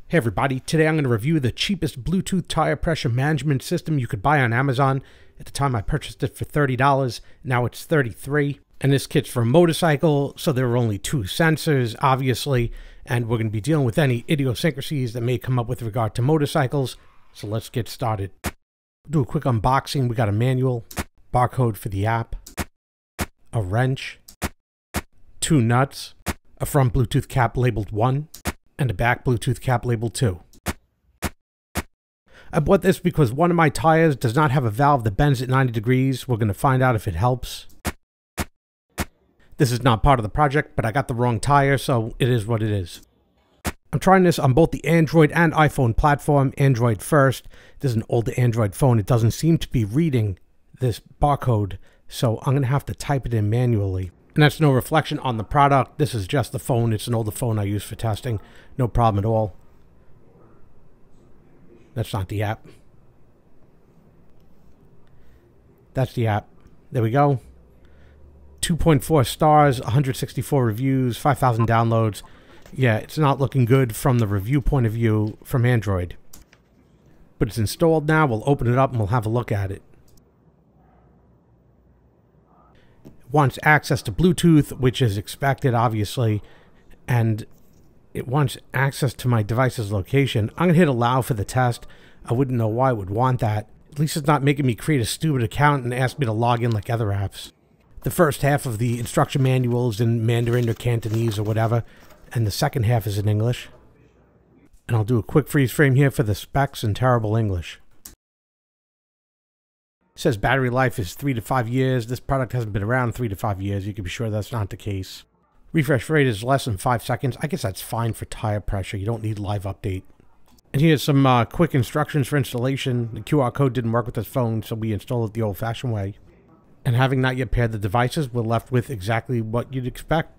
Hey everybody, today I'm going to review the cheapest Bluetooth tire pressure management system you could buy on Amazon. At the time I purchased it for $30, now it's $33. And this kit's for a motorcycle, so there are only two sensors, obviously, and we're going to be dealing with any idiosyncrasies that may come up with regard to motorcycles. So let's get started. Do a quick unboxing. We got a manual, barcode for the app, a wrench, two nuts, a front Bluetooth cap labeled 1, and a back Bluetooth cap labeled 2. I bought this because one of my tires does not have a valve that bends at 90 degrees. We're going to find out if it helps. This is not part of the project, but I got the wrong tire, so it is what it is. I'm trying this on both the Android and iPhone platform. Android first. This is an older Android phone. It doesn't seem to be reading this barcode, so I'm going to have to type it in manually. And that's no reflection on the product. This is just the phone. It's an older phone I use for testing. No problem at all. That's not the app. That's the app. There we go. 2.4 stars, 164 reviews, 5,000 downloads. Yeah, it's not looking good from the review point of view from Android. But it's installed now. We'll open it up and we'll have a look at it. Wants access to Bluetooth, which is expected, obviously, and it wants access to my device's location. I'm going to hit allow for the test. I wouldn't know why it would want that. At least it's not making me create a stupid account and ask me to log in like other apps. The first half of the instruction manual is in Mandarin or Cantonese or whatever, and the second half is in English. And I'll do a quick freeze frame here for the specs in terrible English. It says battery life is 3 to 5 years. This product hasn't been around 3 to 5 years. You can be sure that's not the case. Refresh rate is less than 5 seconds. I guess that's fine for tire pressure. You don't need live update. And here's some quick instructions for installation. The QR code didn't work with this phone, so we installed it the old-fashioned way. And having not yet paired the devices, we're left with exactly what you'd expect.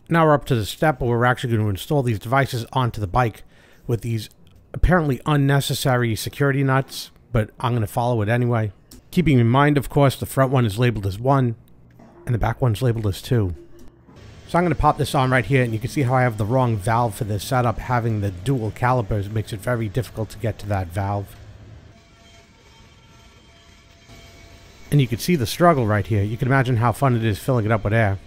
Now we're up to the step where we're actually going to install these devices onto the bike with these apparently unnecessary security nuts, but I'm going to follow it anyway. Keeping in mind, of course, the front one is labeled as 1, and the back one's labeled as 2. So I'm going to pop this on right here, and you can see how I have the wrong valve for this setup. Having the dual calipers makes it very difficult to get to that valve. And you can see the struggle right here. You can imagine how fun it is filling it up with air.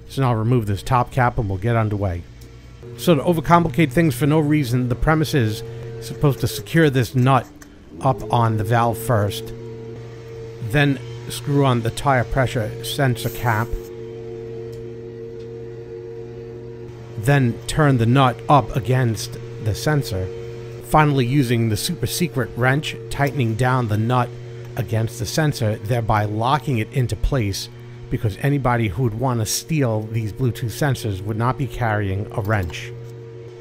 So now I'll remove this top cap and we'll get underway. So to overcomplicate things for no reason, the premise is supposed to secure this nut up on the valve first. Then screw on the tire pressure sensor cap. Then turn the nut up against the sensor. Finally using the super secret wrench, tightening down the nut against the sensor, thereby locking it into place, because anybody who would want to steal these Bluetooth sensors would not be carrying a wrench.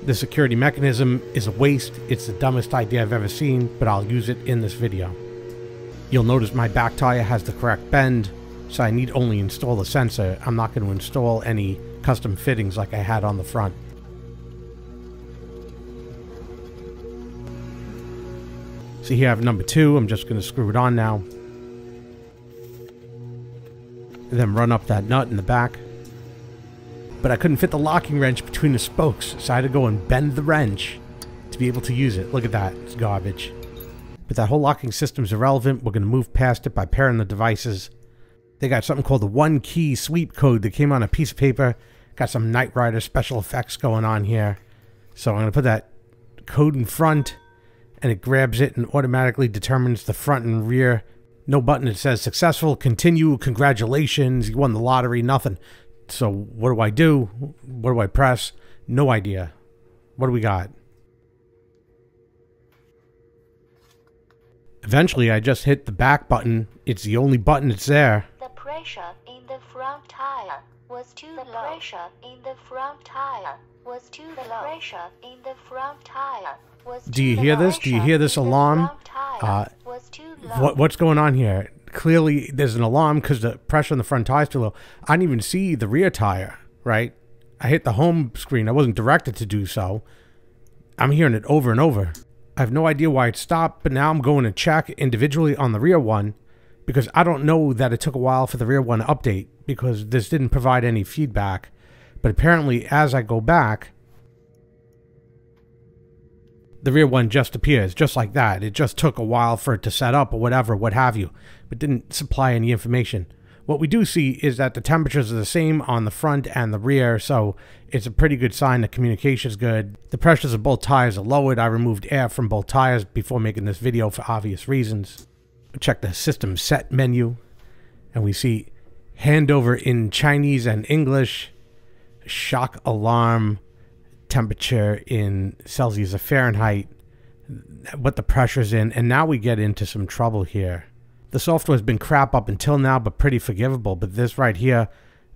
The security mechanism is a waste. It's the dumbest idea I've ever seen, but I'll use it in this video. You'll notice my back tire has the correct bend, so I need only install the sensor. I'm not going to install any custom fittings like I had on the front. So here I have number 2. I'm just going to screw it on now. And then run up that nut in the back. But I couldn't fit the locking wrench between the spokes, so I had to go and bend the wrench to be able to use it. Look at that. It's garbage. But that whole locking system's irrelevant. We're going to move past it by pairing the devices. They got something called the one key sweep code that came on a piece of paper. Got some Knight Rider special effects going on here. So I'm going to put that code in front, and it grabs it and automatically determines the front and rear. No button that says successful, continue, congratulations, you won the lottery, nothing. So what do I do? What do I press? No idea. What do we got? Eventually I just hit the back button. It's the only button that's there. The pressure in the front tire was too low. The pressure in the front tire was too low. The pressure in the front tire was too low. Do you hear this? Do you hear this alarm? What's going on here? Clearly there's an alarm because the pressure on the front tire is too low. I didn't even see the rear tire, right? I hit the home screen. I wasn't directed to do so. I'm hearing it over and over. I have no idea why it stopped, but now I'm going to check individually on the rear one because I don't know that it took a while for the rear one to update because this didn't provide any feedback. But apparently as I go back, the rear one just appears just like that. It just took a while for it to set up or whatever, what have you, but didn't supply any information. What we do see is that the temperatures are the same on the front and the rear, so it's a pretty good sign that communication is good. The pressures of both tires are lowered. I removed air from both tires before making this video for obvious reasons. Check the system set menu, and we see handover in Chinese and English, shock alarm, temperature in Celsius or Fahrenheit, what the pressure's in, and now we get into some trouble here. The software's been crap up until now, but pretty forgivable. But this right here,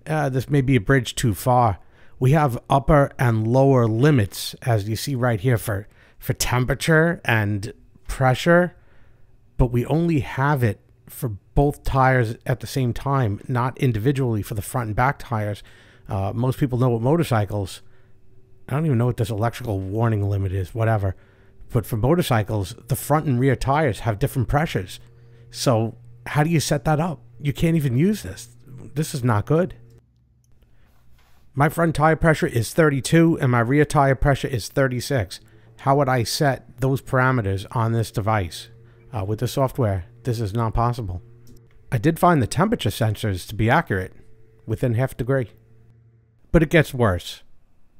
this may be a bridge too far. We have upper and lower limits, as you see right here, for temperature and pressure, but we only have it for both tires at the same time, not individually for the front and back tires. Most people know what motorcycles, I don't even know what this electrical warning limit is, whatever. But for motorcycles, the front and rear tires have different pressures. So how do you set that up? You can't even use this. This is not good. My front tire pressure is 32 and my rear tire pressure is 36. How would I set those parameters on this device? With the software, this is not possible. I did find the temperature sensors to be accurate, within half a degree. But it gets worse.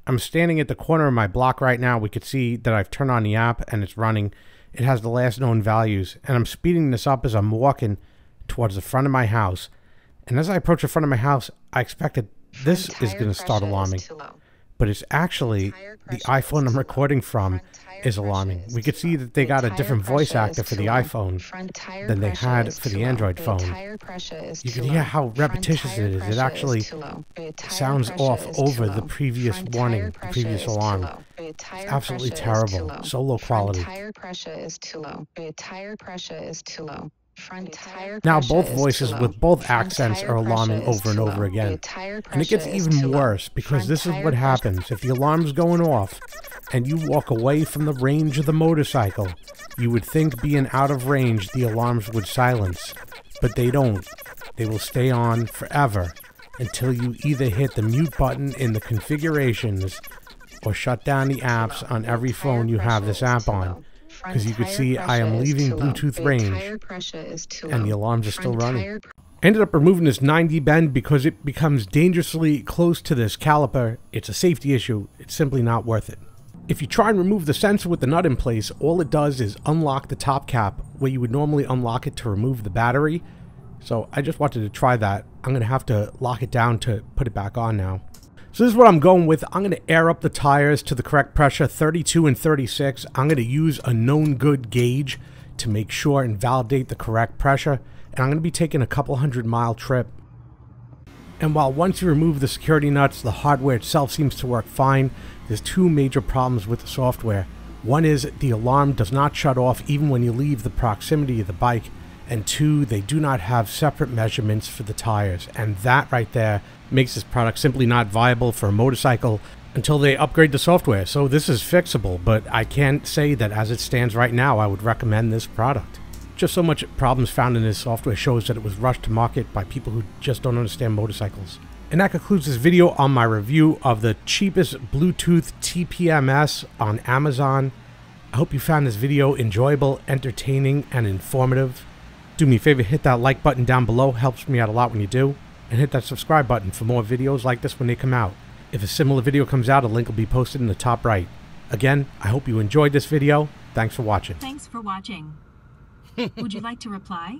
I'm standing at the corner of my block right now. We could see that I've turned on the app and it's running. It has the last known values, and I'm speeding this up as I'm walking towards the front of my house. And as I approach the front of my house, I expected this is going to start alarming. But it's actually the iPhone I'm recording from is alarming. We could see that they got a different voice actor for the iPhone than they had for the Android phone. You can hear how repetitious it is. It actually sounds off over the previous warning, the previous alarm. It's absolutely terrible. So low quality. Tire pressure is too low. Tire pressure is too low. Now both voices with both accents are alarming over and over again. And it gets even worse because this is what happens. If the alarm's going off and you walk away from the range of the motorcycle, you would think being out of range the alarms would silence. But they don't. They will stay on forever until you either hit the mute button in the configurations or shut down the apps on every phone you have this app on. Because you could see I am leaving Bluetooth range and the alarms are still running. I ended up removing this 9D bend because it becomes dangerously close to this caliper. It's a safety issue. It's simply not worth it. If you try and remove the sensor with the nut in place, all it does is unlock the top cap where you would normally unlock it to remove the battery. So I just wanted to try that. I'm going to have to lock it down to put it back on now. So this is what I'm going with. I'm going to air up the tires to the correct pressure, 32 and 36. I'm going to use a known good gauge to make sure and validate the correct pressure. And I'm going to be taking a couple 100-mile trip. And while once you remove the security nuts, the hardware itself seems to work fine, there's two major problems with the software. One is the alarm does not shut off even when you leave the proximity of the bike. And two, they do not have separate measurements for the tires. And that right there makes this product simply not viable for a motorcycle until they upgrade the software. So this is fixable, but I can't say that as it stands right now, I would recommend this product. Just so much problems found in this software shows that it was rushed to market by people who just don't understand motorcycles. And that concludes this video on my review of the cheapest Bluetooth TPMS on Amazon. I hope you found this video enjoyable, entertaining, and informative. Do me a favor, hit that like button down below, helps me out a lot when you do. And hit that subscribe button for more videos like this when they come out. If a similar video comes out, a link will be posted in the top right. Again, I hope you enjoyed this video. Thanks for watching. Thanks for watching. Would you like to reply?